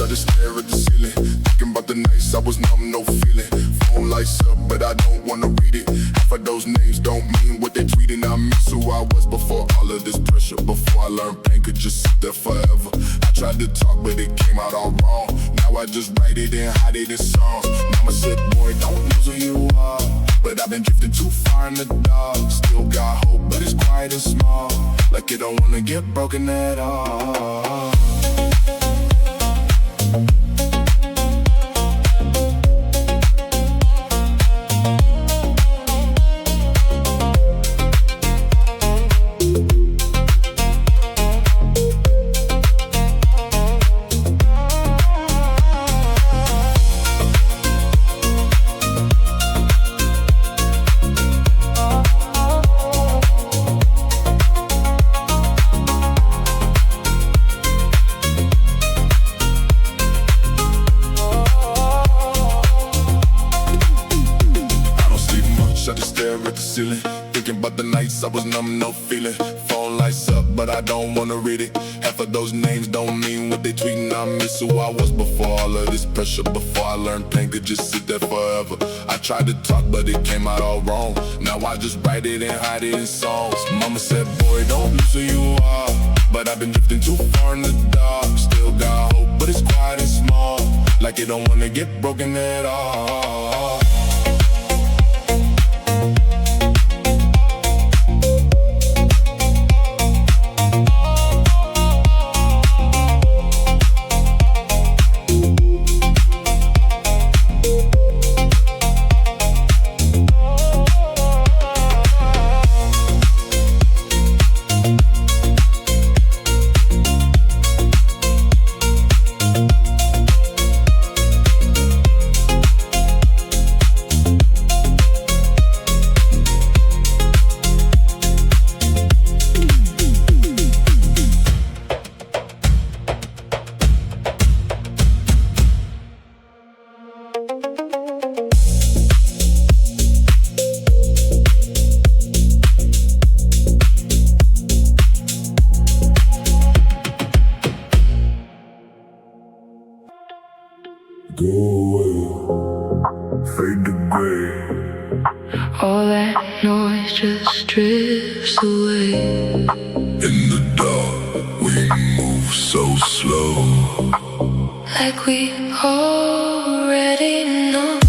I just stare at the ceiling, thinking about the nights I was numb, no feeling. Phone lights up, but I don't wanna read it. Half of those names don't mean what they tweeting. I miss who I was before all of this pressure. Before I learned pain could just sit there forever. I tried to talk, but it came out all wrong. Now I just write it and hide it in songs. Mama said, boy, don't lose who you are. But I've been drifting too far in the dark. Still got hope, but it's quiet and small. Like it don't wanna get broken at all. I just stare at the ceiling, thinking about the nights I was numb, no feeling. Phone lights up, but I don't wanna read it. Half of those names don't mean what they tweeting. I miss who I was before all of this pressure. Before I learned pain could just sit there forever. I tried to talk, but it came out all wrong. Now I just write it and hide it in songs. Mama said, boy, don't lose who you are. But I've been drifting too far in the dark. Still got hope, but it's quiet and small. Like it don't wanna get broken at all. Go away, fade to gray. All that noise just drifts away. In the dark, we move so slow. Like we already know.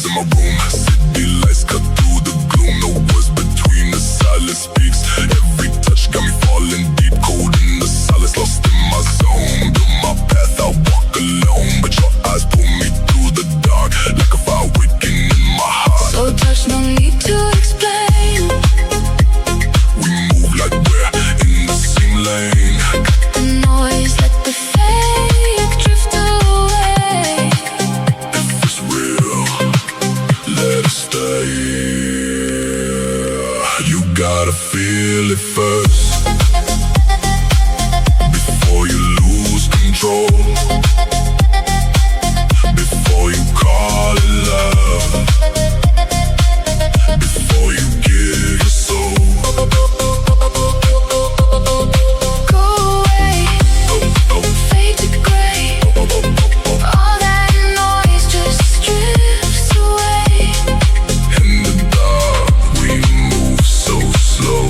In my room, city lights cut through the gloom. No words between the silence speaks. Every touch got me falling deep, cold in the silence, lost in my zone. Built my path, I walk alone, but your eyes pull me through the dark, like a fire waking in my heart. So touch, no need to explain. We move like we're in the same lane. Cut the noise, let the fake drift away. If it's real, let it stay. You gotta feel it first before you lose control. Before you call it love. Before you give your soul. Go away, fade to gray. All that noise just drifts away. In the dark, we move so slow.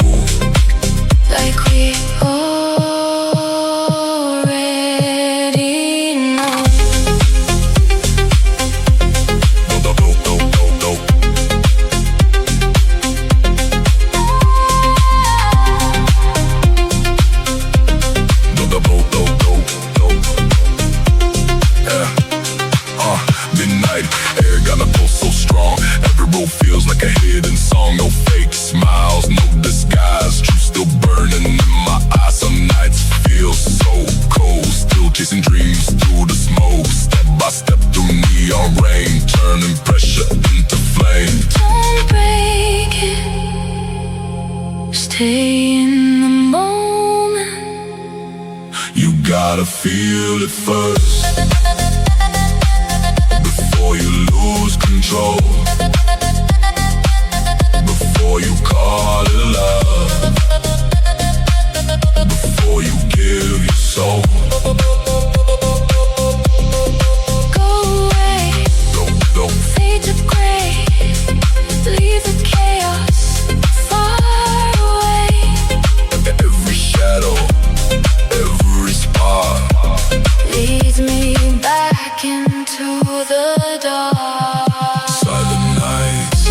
Like we already know. Midnight, air got a pulse so strong. Every road feels like a hidden song. No fake smiles, no disguise. Truth still burning in my eyes. Some nights feel so cold. Still chasing dreams through the smoke. Step by step through neon rain, turning pressure into flame. Don't break it. Stay in the moment. You got gotta feel it first before you lose control, before you call it love, before you give your soul. Go away, Go, fade to gray, leave the chaos far away. every shadow, every spark Leads me back into the dark. silent nights.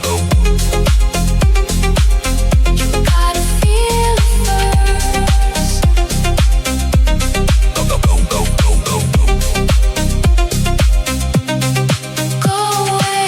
Go. Gotta feel it first. Go. Go away.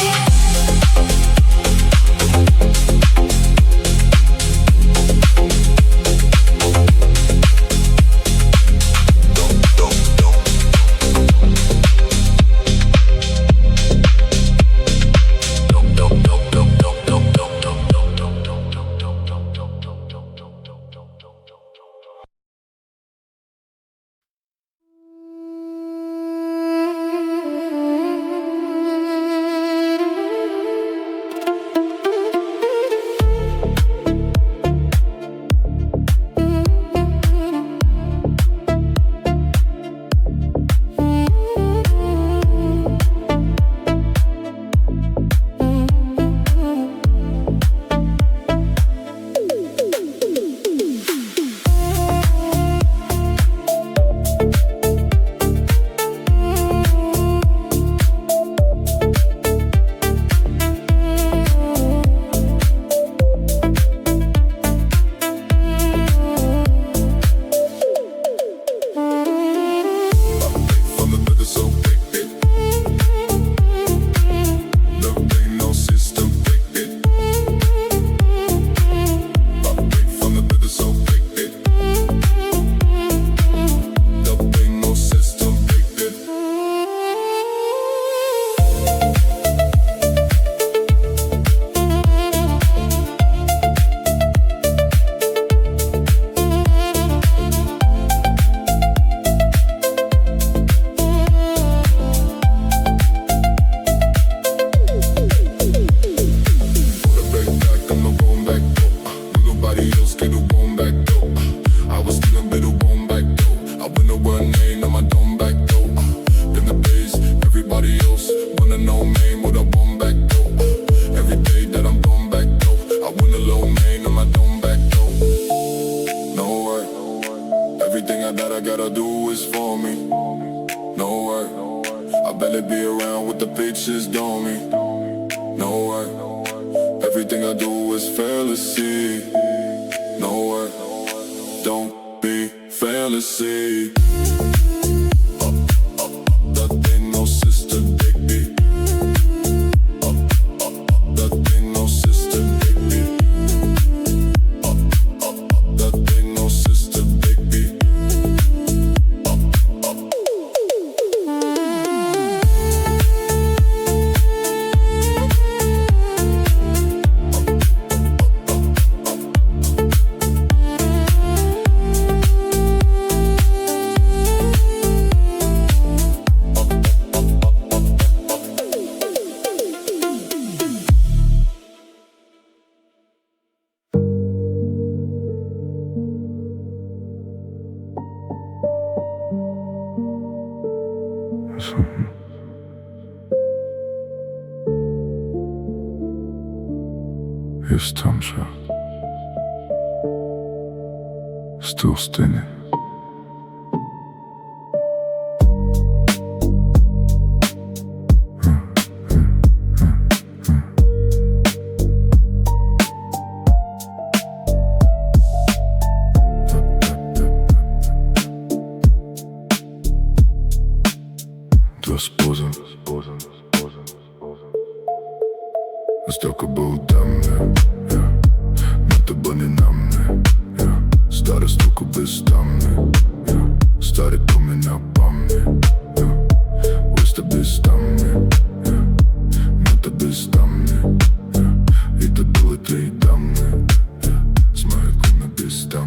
From the weather so thick it. Love ain't no system, thick it. From the weather so thick it. Love ain't no system, thick it. Put a break back, I'm not going back though. Nobody else get a one back though. I was still a bit of one back though. I win a one name on my dome back though. In the days, everybody else wanna know me what I want back though. Every day that I'm going back though. I win a low name on my dome back though. No way. Everything that I gotta do is for me. No way. I better be around with the bitches, don't me. No way. Everything I do is fantasy. No way. Don't be fantasy. That ain't no sister, baby. That ain't no sister, baby. That ain't no sister, baby. Jest tamsza, still stinging. Споза, столько был там, надо было не нам, старый стук бездамный, старый помни на пам'ять, виста бездамний, надо бездамний, і то були ти дамний, з моєю на бездамний.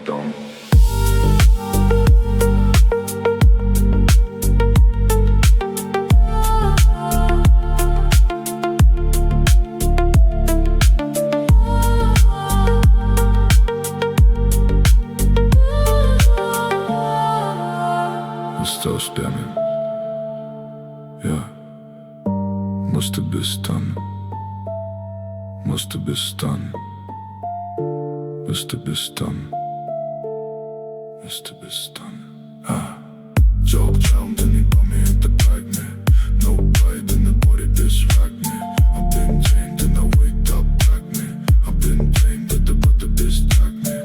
dum. Still spamming. Ja, måste bestaan. Måste bestaan. Måste bestaan. Måste bestaan. Joke round and he put me in the pregnant. No pride in the body, distract me. I've been chained and I wake up pregnant. I've been chained at the butt of this track me.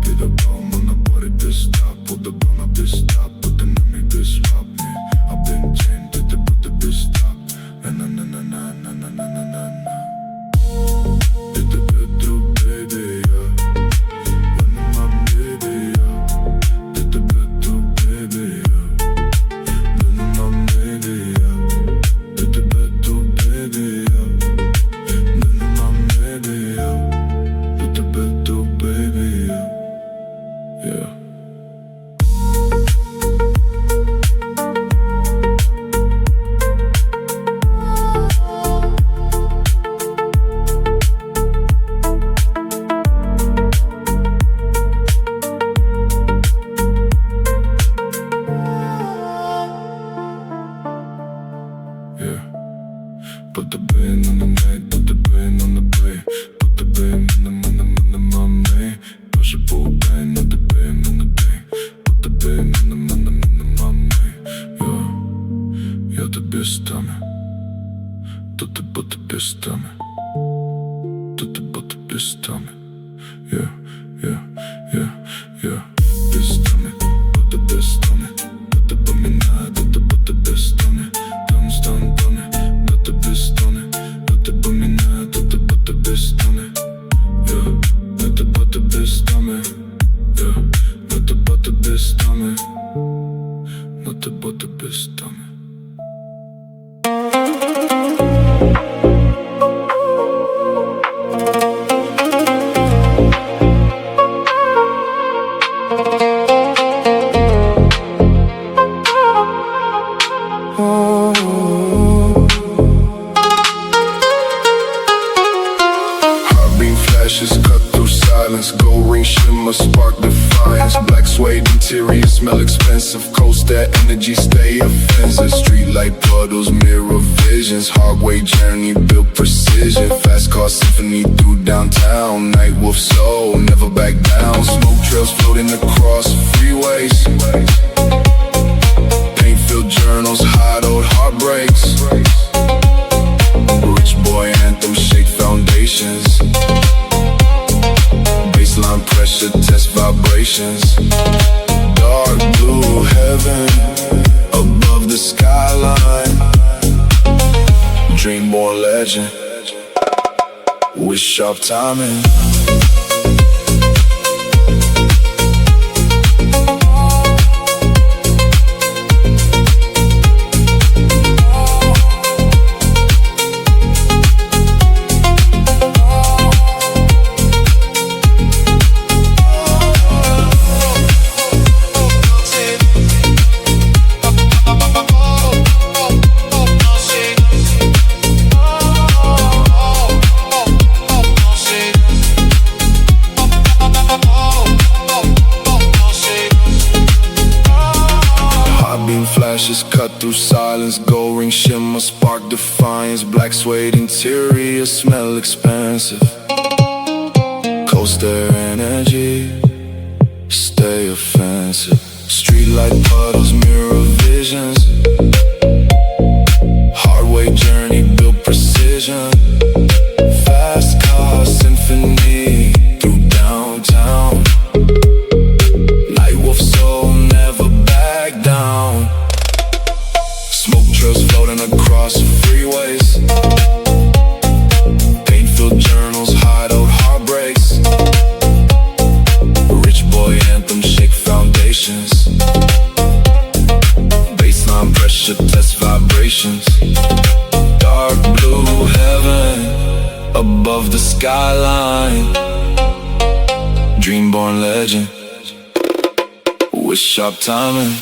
Be the bomb on the body, this stop. Put the bone up, this stop. Put the name, this stop me. I've been chained at the butt of this stop. Na na na na na na na na na na na. Hit the bedroom, baby, yeah. When I'm baby, yeah. Hit the bedroom, baby, yeah. When I'm baby, yeah. Hit the bedroom, baby, yeah. When I'm baby, yeah. Hit the bedroom, baby, yeah. Yeah. Yeah. Put the band on the night, put the band on the play. Put the band on the mommy. Push a pull band on the band on the thing. Put the band on the mommy. Yeah. Ja, det bästa med. Put the bästa med. Put the bästa med. Yeah, yeah, yeah, yeah. Bästa med. Put the bästa med. Put the på min här, put the bästa med. Stun, put the best on it. Put the bum in there, put the best on it. Yeah, put the best on it. Yeah, put the best on it. Not the put the best on it. Flashes cut through silence. Gold ring shimmer, spark defiance. Black suede interior, smell expensive. Coast that energy, stay offensive. Streetlight puddles, mirror visions. Hardway journey, built precision. Fast car symphony through downtown. Night wolf soul, never back down. Smoke trails floating across freeways. Paint-filled journals, hide old heartbreaks. Rich boy anthem, shake foundations. Baseline pressure, test vibrations. Dark blue heaven, above the skyline. Dreamborn legend, with sharp timing. Flashes cut through silence. Gold ring shimmer, spark defiance. Black suede interior, smell expensive. Coaster energy, stay offensive. Streetlight puddles, mirror visions. Hardway journey, built precision. Fast car symphony through downtown. Night wolf soul, never back down. Smoke trails floating across freeways. Paint-filled journals, hide old heartbreaks. Rich boy anthem, shake foundations. Baseline pressure, test vibrations. Dark blue heaven, above the skyline. Dreamborn legend, with sharp timing.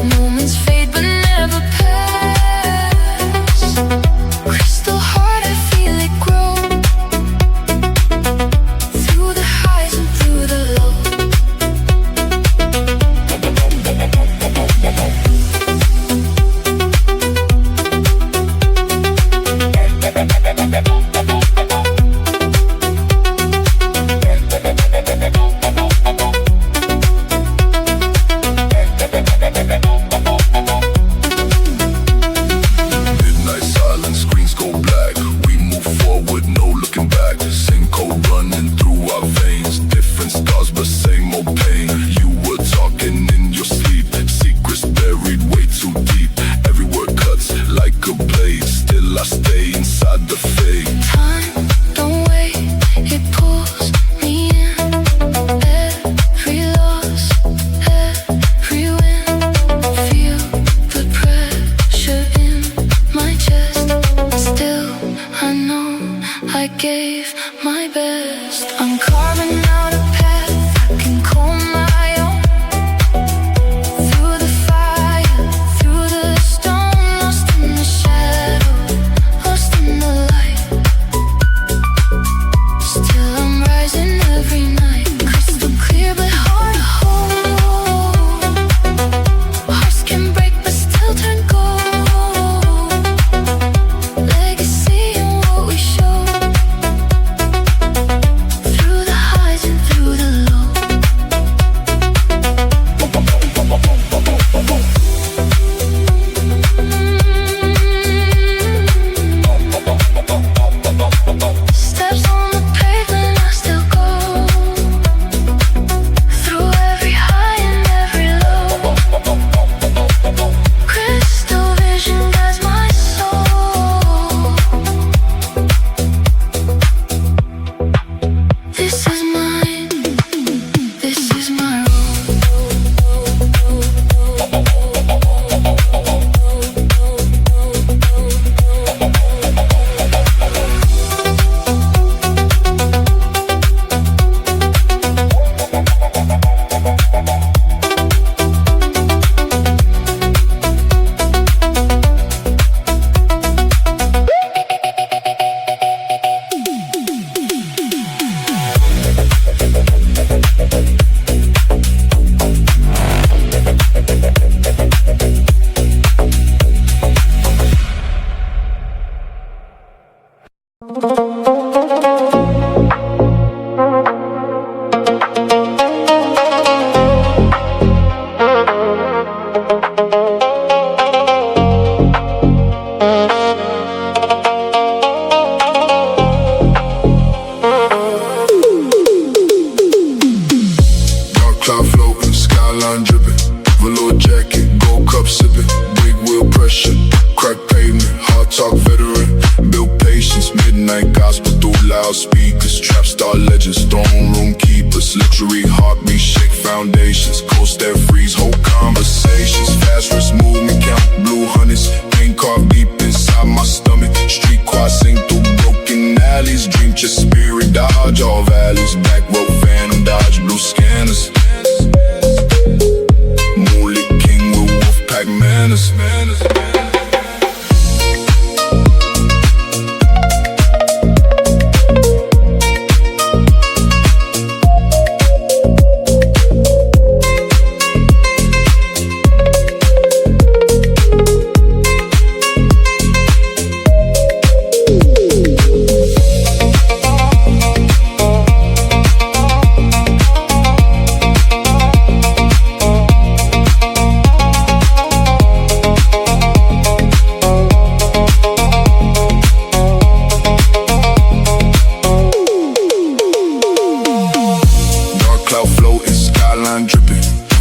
Moments fade but never skyline dripping, velour jacket, gold cup sipping, big wheel pressure, crack pavement, hard talk veteran, build patience, midnight gospel through loudspeakers, trap star legends, throne room keepers, luxury heartbeat, shake foundations, coast that freeze, whole conversations, fast wrist movement, count blue hundreds, pain carved deep inside my stomach, street choir sing through broken alleys, drink your spirit, dodge all valleys, back row phantom, dodge blue scanners, Moonlight king with wolf pack manners.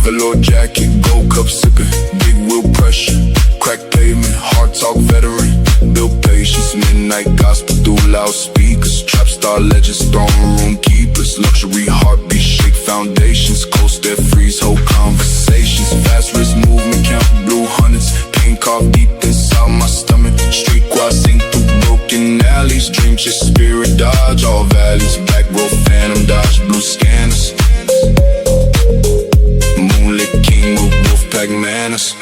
Velour jacket, gold cup sipping, big wheel pressure, crack pavement, hard talk veteran, build patience, midnight gospel through loudspeakers, trap star legends, throne room keepers, luxury heartbeat, shake foundations, coast that freeze, whole conversations, fast wrist movement, count blue hundreds, pain carved deep inside my stomach, street choir sing through broken alleys, dreams your spirit, dodge all valleys, back row phantom, dodge blue scanners, Moonlight king with wolf pack manners.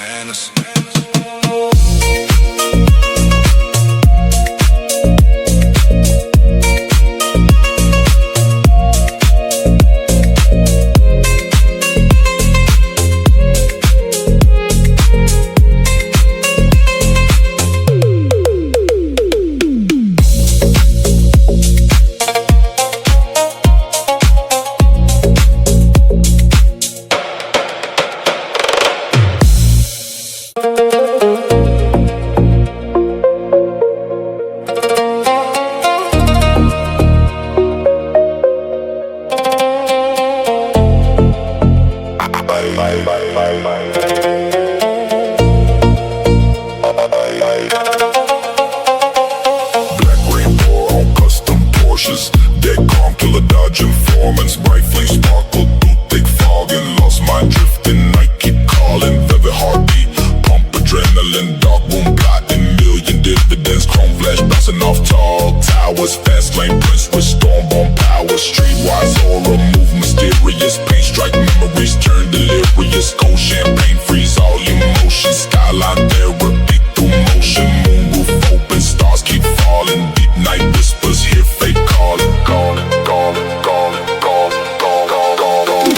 Black rainbow on custom Porsches, dead calm killer dodge informants, bright flame sparkle through thick fog and lost my drifting. Night keep calling, velvet heartbeat, pump adrenaline, dark room plotting, million dividends, chrome flash bouncing off tall towers, fast lane prince with storm bomb power, streetwise aura, move mysterious, paint strike memories, turn delirious, cold champagne freeze all emotions, skyline therapy through motion, moon roof open, stars keep falling, deep night whispers, hear fate calling, calling, calling, calling, calling, calling, calling, calling.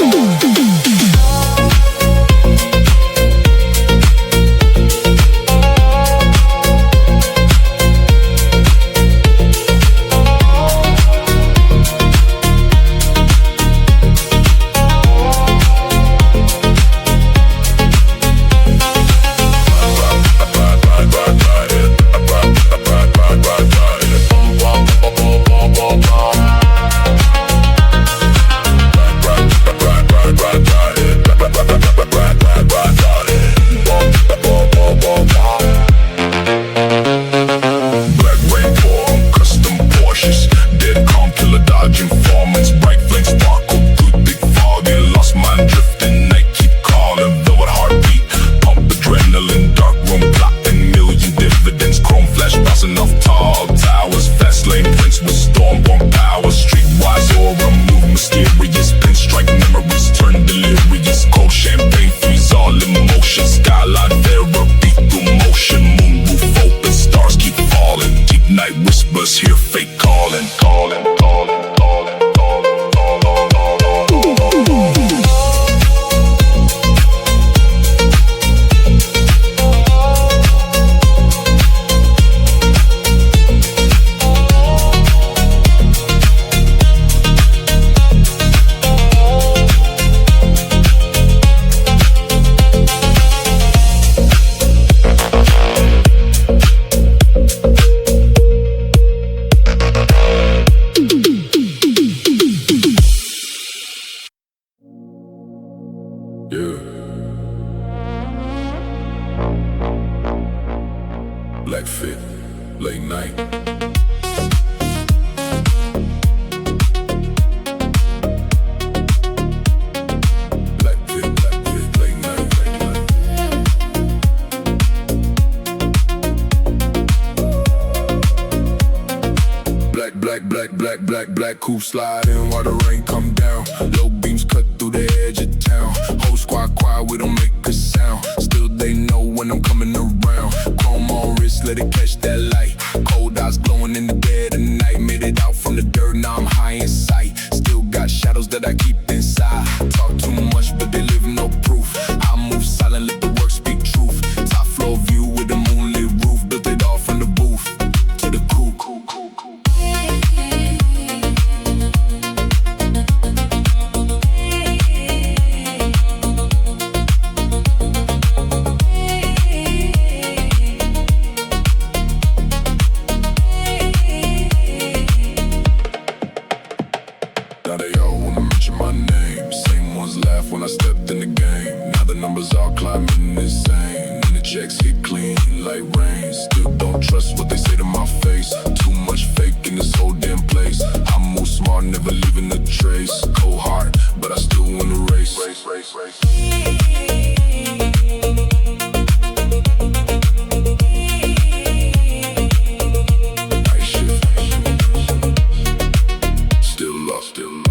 Yeah. Black fit, late night. Black fit, late night, late night. Black coupe sliding while the rain come down. Low beams cut through the edge of town. Whole squad quiet, we don't make a sound. Still they know when I'm coming around. Chrome on wrist, let it catch that light. Cold eyes glowing in the dead of night. Made it out from the dirt, now I'm high in sight. Still got shadows that I keep inside. Talk too much, but they live no proof. I move silent, let the work speak truth. Top floor view with the moonlit roof. Built it all from the booth to the coupe. Now they all wanna mention my name. Same ones laugh when I stepped in the game. Now the numbers all climbing insane. And the checks hit clean like rain. Still don't trust what they say to my face. Too much fake in this whole damn place. I move smart, never leaving a trace. Cold heart, but I still wanna race. Night shift. Still lost, still lost.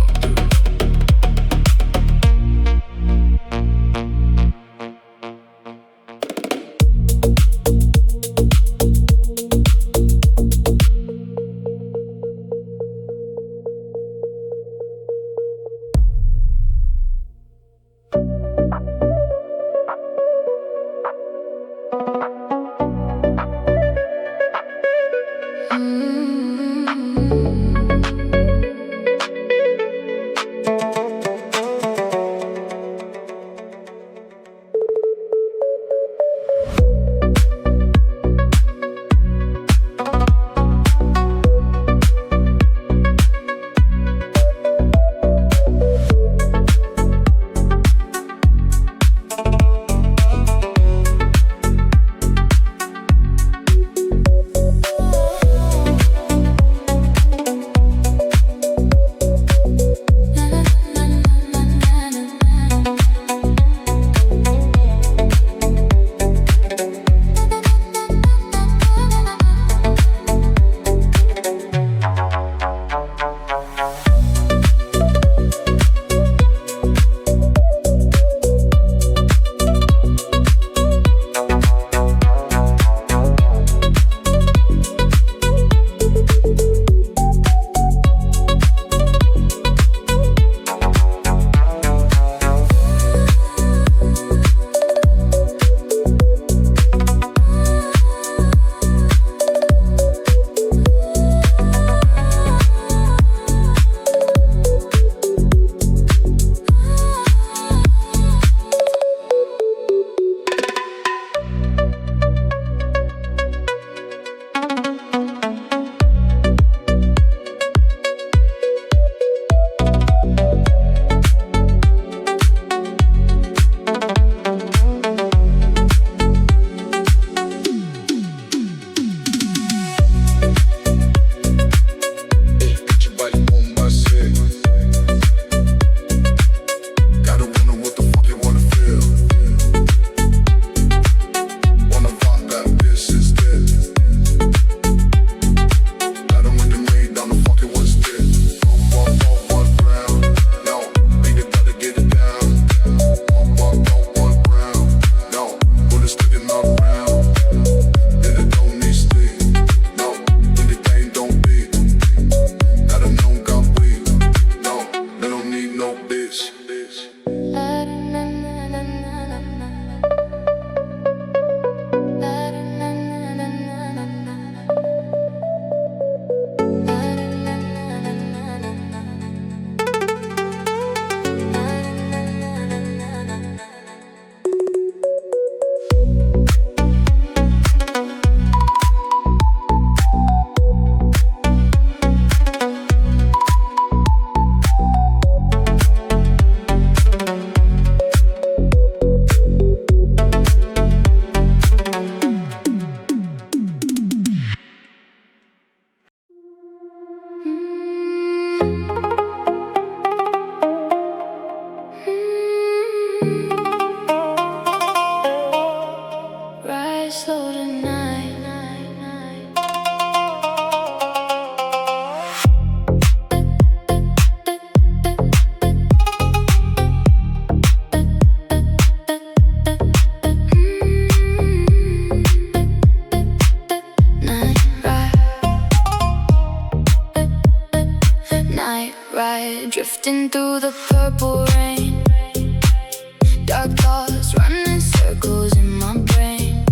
Dark thoughts running circles in my brain.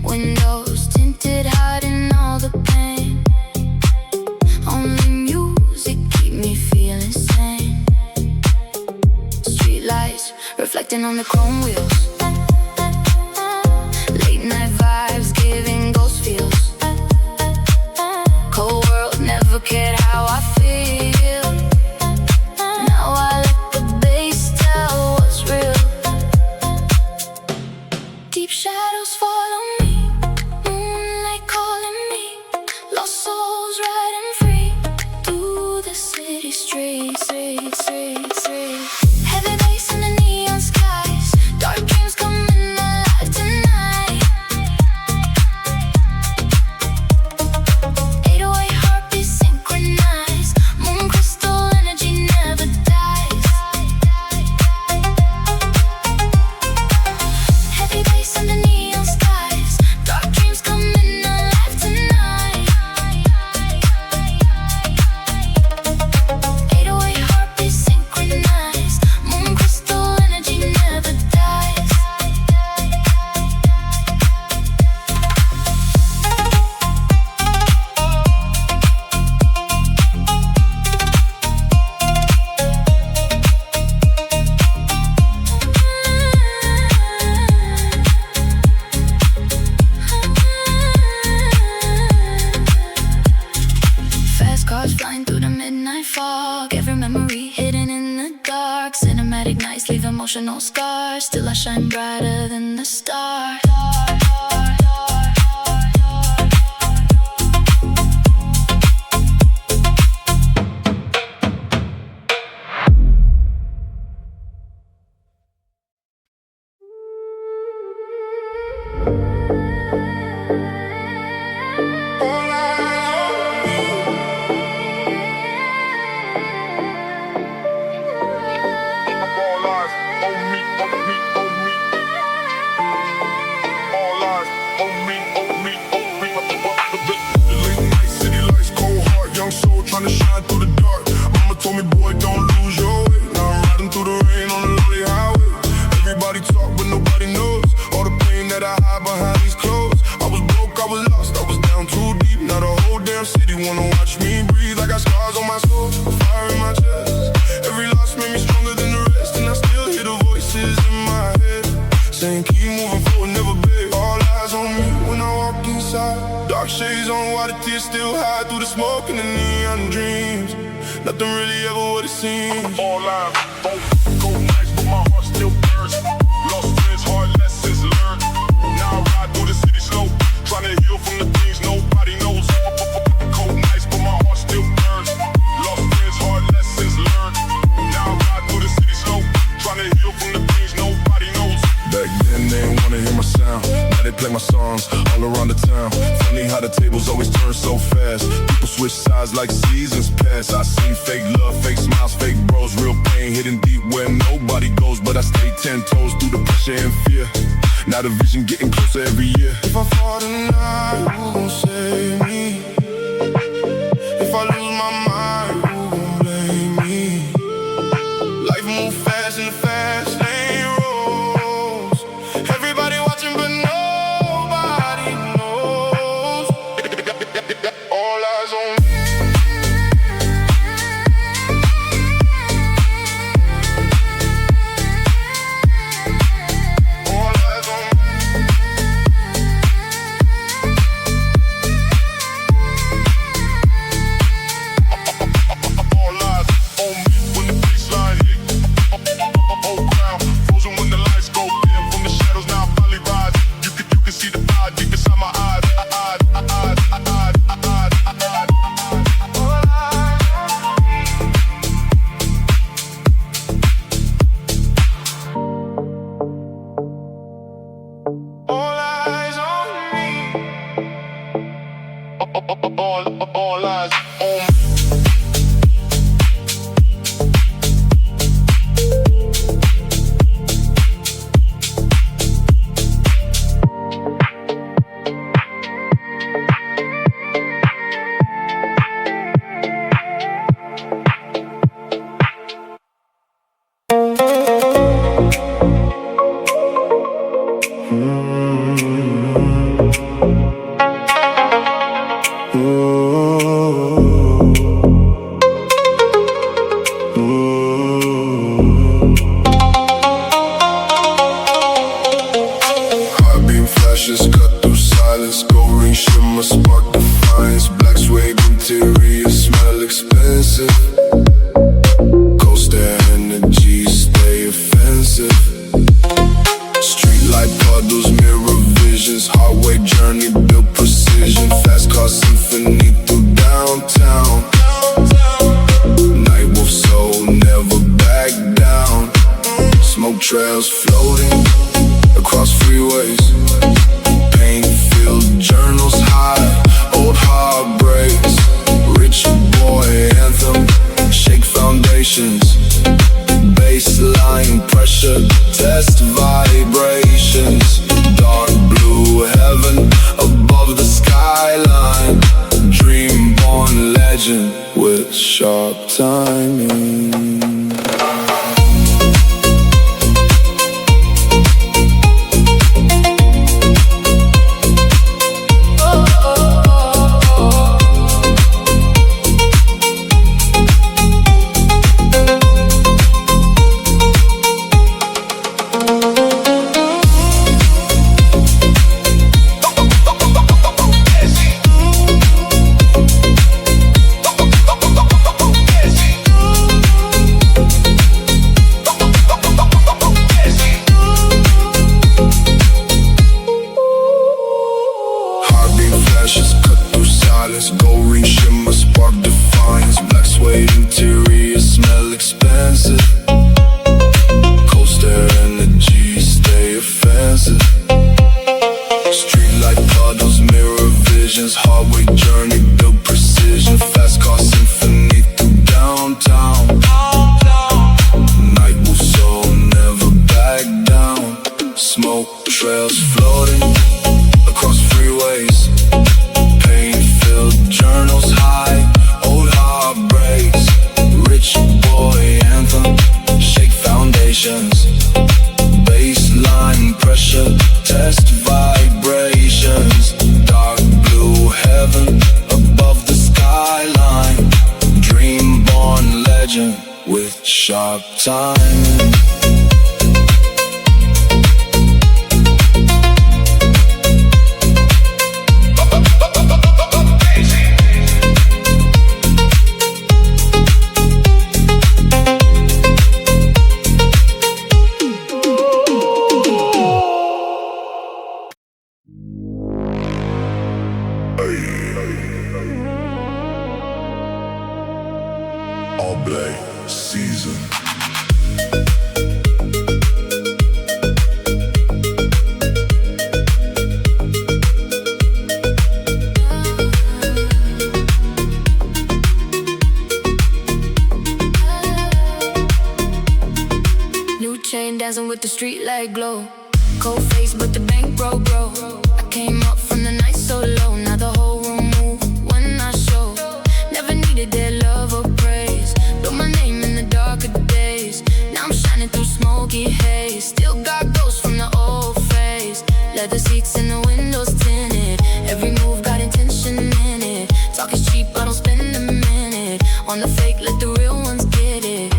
Windows tinted, hiding all the pain. Only music keep me feeling sane. Streetlights reflecting on the chrome wheels. Late night vibes giving ghost feels. Cold world never cared how I feel. Now I let the bass tell what's real. Deep shadows follow me, moonlight calling me. Lost souls riding free through the city streets. Heavy bass in the neon skies. Dark dreams coming alive tonight. 808 heartbeats synchronized. Moon crystal energy never dies. Heavy bass in the neon skies. Dark dreams coming alive tonight. 808 heartbeats synchronized. Moon crystal energy never dies. Fast cars flying through the midnight fog. Every memory hidden in the dark. Cinematic nights leave emotional scars. Still I shine brighter than the stars. All eyes on me, on me, on me. All eyes on me, on me, on me. The late night city lights, cold heart, young soul trying to shine through the dark. Mama told me, boy, don't lose your way. Now I'm riding through the rain on the lonely highway. Everybody talk, but nobody knows all the pain that I hide behind these clothes. I was broke, I was lost, I was down too deep. Now the whole damn city wanna watch me breathe. I got scars on my soul, fire in my chest. Every loss made me stronger than the rest, and I still hear the voices in my head saying keep moving forward, never beg. All eyes on me when I walk inside. Dark shades on, why the tears still hide through the smoke and the neon dreams. Nothing really ever what it seems. All eyes on cold nights, but my heart still burns. Lost friends, hard lessons learned. Now I ride through the city slow, trying to heal from the things nobody knows. Cold nights, but my heart still burns. Lost friends, hard lessons learned. Now I ride through the city slow, trying to heal from the things nobody knows. Back then they didn't wanna hear my sound. Now they play my songs all around the town. Funny how the tables always turn so fast. People switch sides like seasons pass. I seen fake love, fake smiles, fake bros. Real pain hidden deep where nobody goes. But I stay 10 toes through the pressure and fear. Now the vision getting closer every year. If I fall tonight, who gon' save me? If I lose my mind, who gon' blame me? Life move fast in the fast lane roads. Everybody watching but nobody knows. All eyes on me. All eyes on me. All eyes on me when the baseline hit. Oh, ground frozen when the lights go dim. From the shadows now I finally rise. You can see the fire deep inside my eyes. All eyes on me. All eyes on me. floating across freeways. Pain-filled journals hide old heartbreaks. Rich boy anthem, shake foundations. Baseline pressure, test vibrations. Dark blue heaven above the skyline. Dream-born legend with sharp timing. Cut through silence, gold ring shimmer, spark defiance. Black suede interior, smell expensive. Coaster energy, stay offensive. Streetlight puddles, mirror visions. Hardway journey, build precision. Fast car symphony through downtown. Night moves so never back down. Smoke trails floating across freeways. Journals high, old heartbreaks. Rich boy anthem, shake foundations. Baseline pressure, test vibrations. Dark blue heaven above the skyline. Dream-born legend with sharp timing. All black season. New chain dancing with the street light glow. Cold face but the bank broke, bro. I came up from the night so low. Now the whole room move when I show. Never needed their love or praise. Wrote my name in the darker days. Now I'm shining through smoky haze. Still got ghosts from the old phase. Leather seats and the windows tinted. Every move got intention in it. Talk is cheap, I don't spend a minute on the fake, let the real ones get it.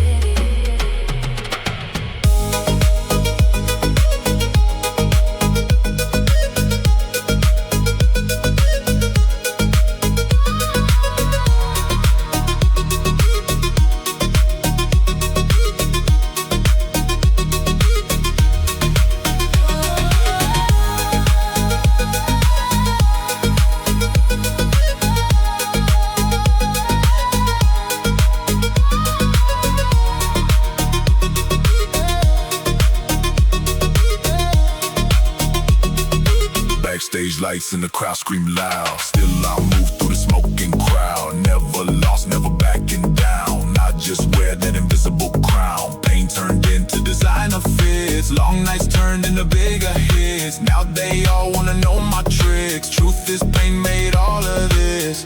Backstage lights and the crowd scream loud. Still I move through the smoking crowd. Never lost, never backing down. I just wear that invisible crown. Pain turned into designer fits. Long nights turned into bigger hits. Now they all wanna know my tricks. Truth is pain made all of this.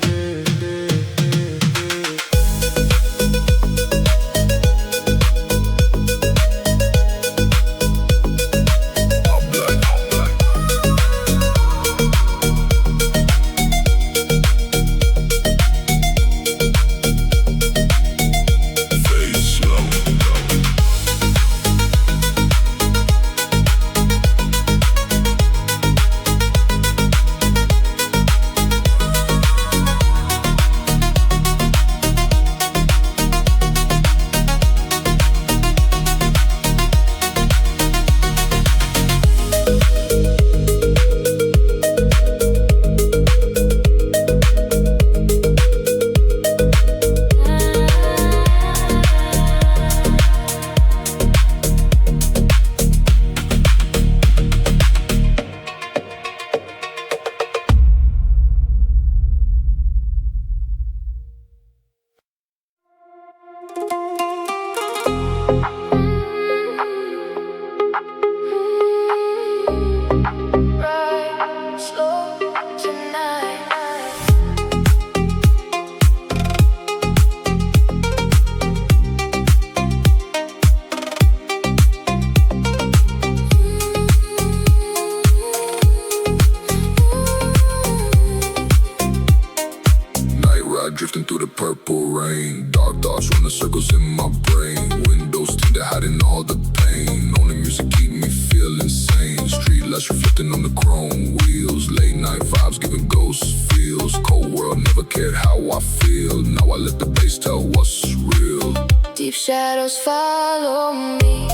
circles in my brain. Windows tinted, hiding all the pain. Only music keep me feel insane. Street lights reflecting on the chrome wheels. Late night vibes giving ghost feels. Cold world never cared how I feel. Now I let the bass tell what's real. Deep shadows follow me.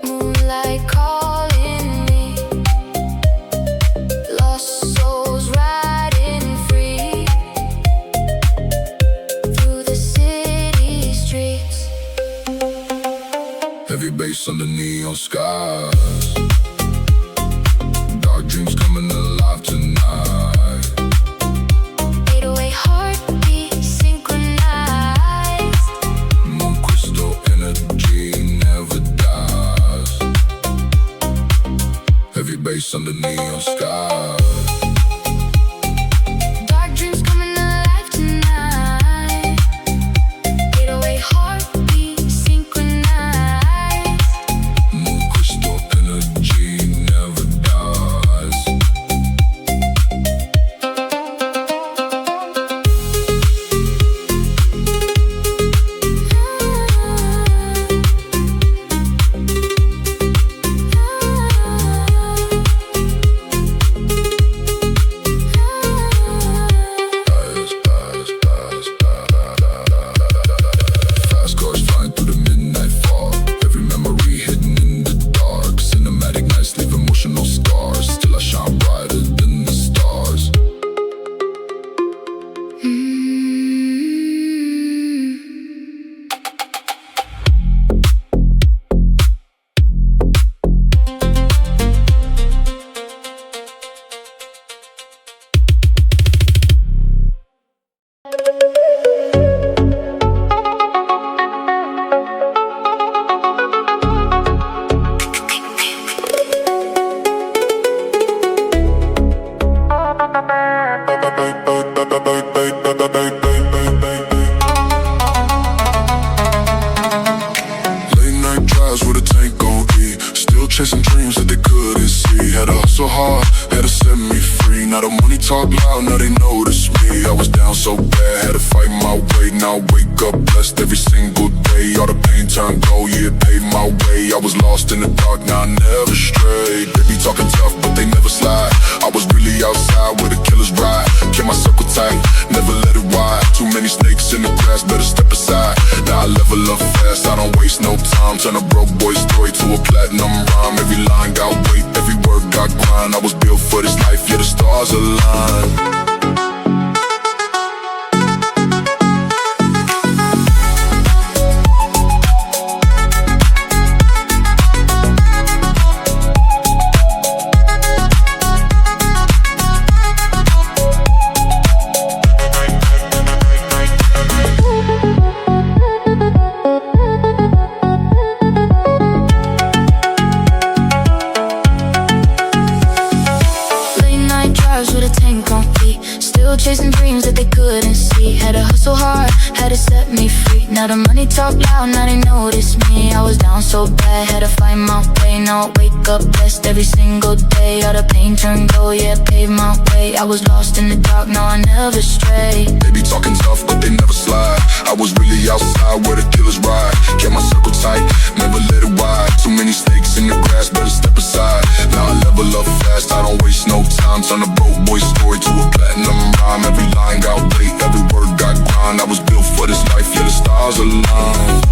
Moonlight calling me. Lost souls riding free through the city streets. Heavy bass under neon skies. Dark dreams coming alive tonight. 808 heartbeat synchronized. Moon crystal energy never dies. Heavy bass under neon skies. Dark dreams coming alive tonight. 808 heartbeat synchronized. Moon crystal energy never dies. Fast cars flying through the midnight fog. Every memory hidden in the dark. Cinematic nights leave emotional scars. Still I shine brighter than the stars. Late night drives with a tank on E. Still chasing dreams that they couldn't see. Had to hustle hard, had to set me free. Now the money talk loud, now they notice me. I was down so bad, had to fight my way. Now I wake up blessed every single day. All the pain turned gold, yeah, it paid my way. I was lost in the dark, now I never strayed. They be talking tough, but they never slide. I was really outside where the killers ride. Kept my circle tight, never let it wide. Too many snakes in the grass, better step aside. Now I level up fast, I don't waste no time. Turn a broke boy story to a platinum rhyme. Every line got weight, every word got grind. I was built for this life, yeah, the stars aligned. Late night drives with a tank on E. Still chasing dreams that they couldn't see. Had to hustle hard, had to set me free. Now the money talk loud, now they notice me. I was down so bad, had to find my way. Now I wake up blessed every single day. All the pain turned gold, yeah, it paved my way. I was lost in the dark, now I never stray. They be talking tough, but they never slide. I was really outside where the killers ride. Kept my circle tight, never let it wide. Too many snakes in the grass, better step aside. Now I level up fast, I don't waste no time. Turn a broke boy story to a platinum rhyme. Every line got weight, every word got grind. I was built for this life, yeah, the stars aligned.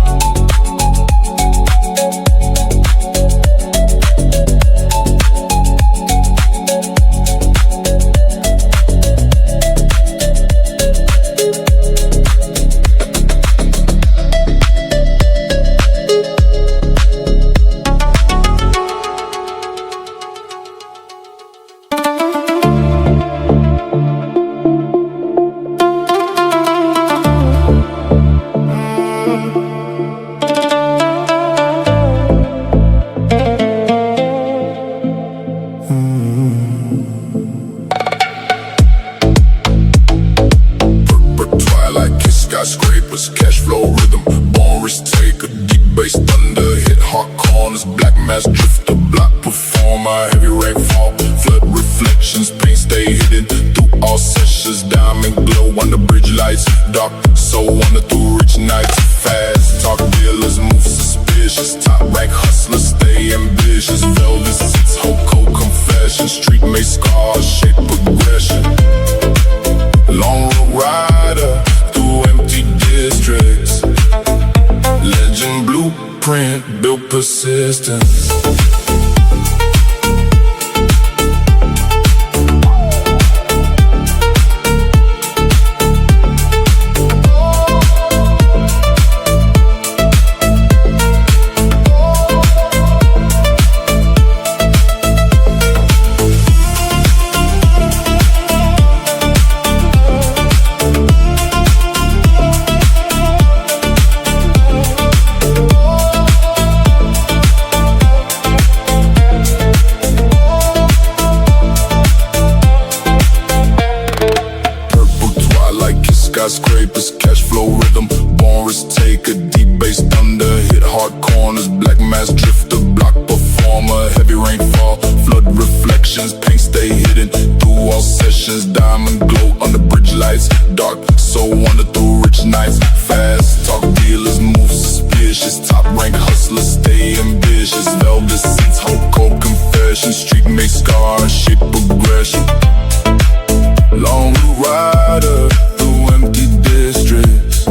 Skyscrapers, cash flow rhythm, born risk taker, deep bass thunder, hit hard corners, black mass drifter, block performer, heavy rainfall, flood reflections, paint stay hidden through all sessions, diamond glow on the bridge lights, dark so wonder through rich nights, fast talk dealers move suspicious, top rank hustlers stay ambitious, velvet seats, hope cold confession, street made scars, shape progression, long rider through empty districts,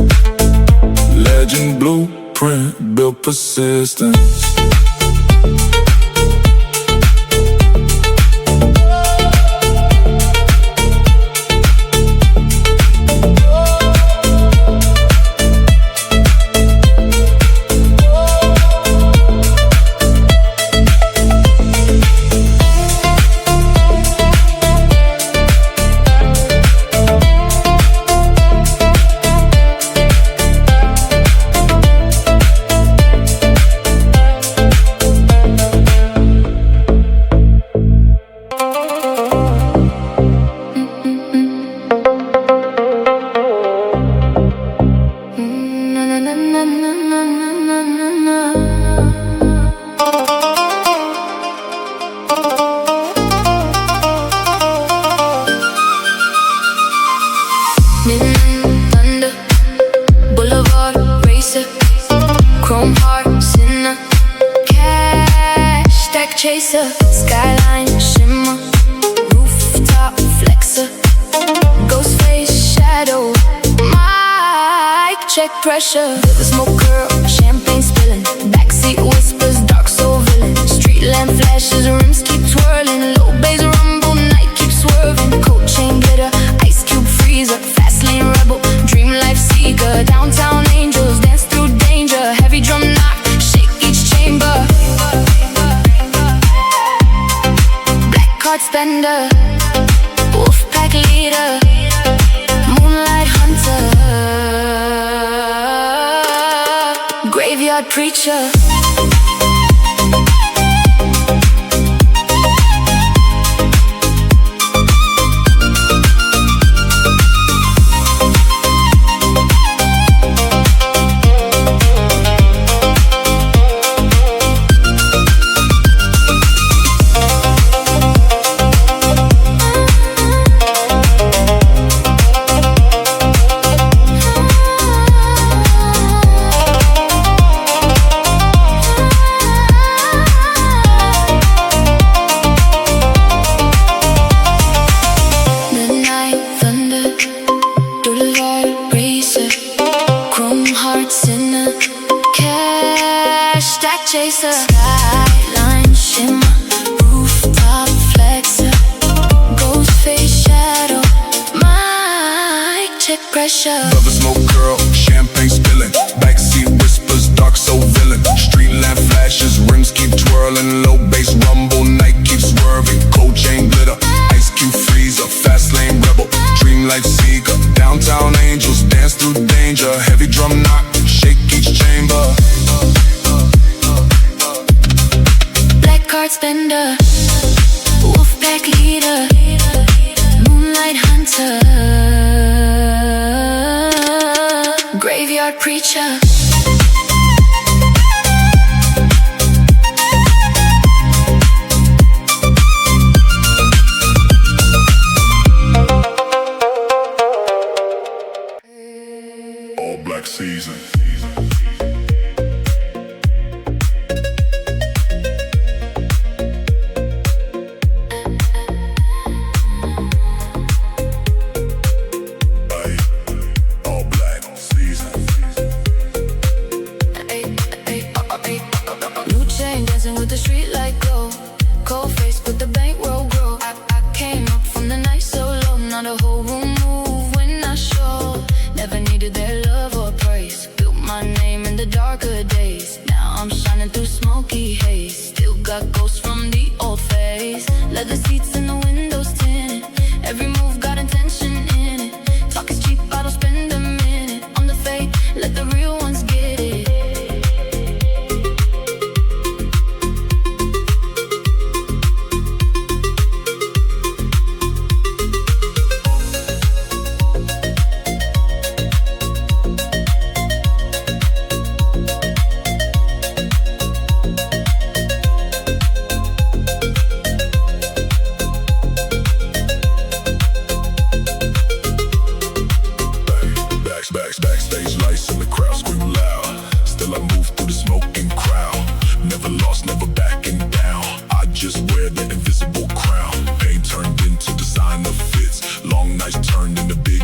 legend blueprint built persistence. Chaser, skyline shimmer, rooftop flexer, ghost face shadow, mic check pressure, the smoke curl, champagne spilling, backseat whispers, dark soul villain, street lamp flashes, rims keep twirling, low bass rumble, night keeps swerving, coat chain glitter, ice cube freezer, fast lane rebel, dream life seeker, downtown angels dance through danger, heavy drum knock, shake each chamber. Card spender, wolfpack leader, moonlight hunter, graveyard preacher. Chaser, skyline shimmer, rooftop flexer, ghost face shadow, mic check pressure. Velvet smoke girl, champagne spilling, backseat whispers, dark soul villain, street lamp flashes, rims keep twirling, low bass rumble, night keeps swerving, cold chain glitter, ice cube freezer, fast lane rebel, dream life seeker, downtown angels dance through danger, heavy drum knock, shake each chamber. Card spender, wolfpack leader, moonlight hunter, graveyard preacher. All black season. All black season. milky haze. Still got ghosts from the old phase. Leather seats and the windows tinted. Every move got intention in it. Talk is cheap, I don't spend a minute on the fake. Let the real ones get it. Backstage lights and the crowd scream loud. Still I move through the smoking crowd. Never lost, never backing down. I just wear the invisible crown. Pain turned into designer fits. Long nights turned into big